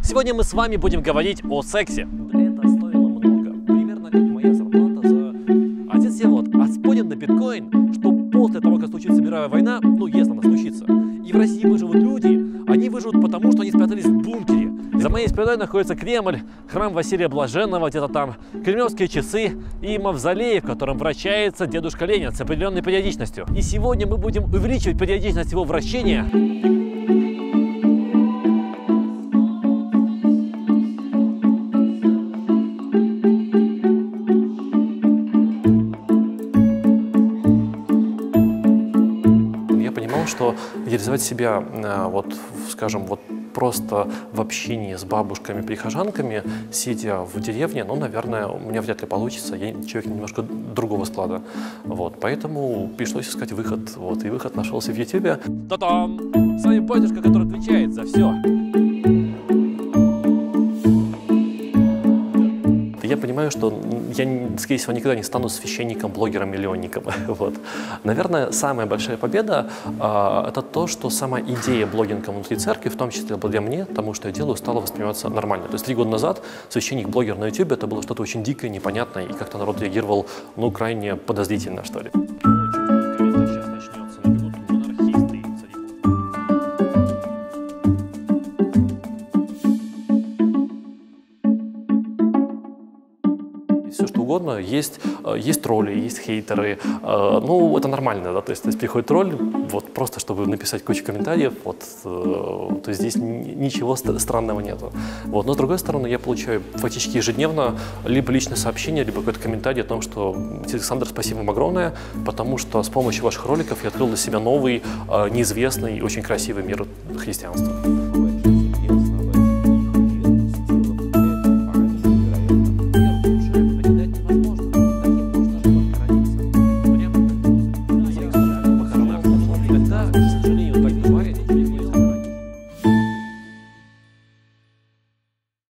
Сегодня мы с вами будем говорить о сексе. Это стоило много, примерно как моя зарплата за один севот. А спорим на биткоин, что после того, как случится мировая война, ну если она случится, и в России выживут люди, они выживут потому, что они спрятались в бункере. За моей спиной находится Кремль, храм Василия Блаженного где-то там, кремлевские часы и мавзолей, в котором вращается дедушка Ленин с определенной периодичностью. И сегодня мы будем увеличивать периодичность его вращения. Что реализовать себя, вот, скажем, вот просто в общении с бабушками-прихожанками, сидя в деревне, ну, наверное, у меня вряд ли получится, я человек немножко другого склада, вот, поэтому пришлось искать выход, вот, и выход нашелся в YouTube. Та-дам! С вами батюшка, который отвечает за все. Я понимаю, что я, скорее всего, никогда не стану священником, блогером, миллионником. Вот. Наверное, самая большая победа это то, что сама идея блогинга внутри церкви, в том числе благодаря мне, тому, что я делаю, стала восприниматься нормально. То есть 3 года назад священник-блогер на YouTube это было что-то очень дикое, непонятное, и как-то народ реагировал, ну, крайне подозрительно, что ли. Все что угодно, есть тролли, есть хейтеры, ну это нормально, да, то есть приходит тролль, вот просто чтобы написать кучу комментариев, вот, то есть здесь ничего странного нету. Вот, но с другой стороны я получаю фактически ежедневно либо личное сообщение, либо какой-то комментарий о том, что Александр, спасибо вам огромное, потому что с помощью ваших роликов я открыл для себя новый, неизвестный, очень красивый мир христианства.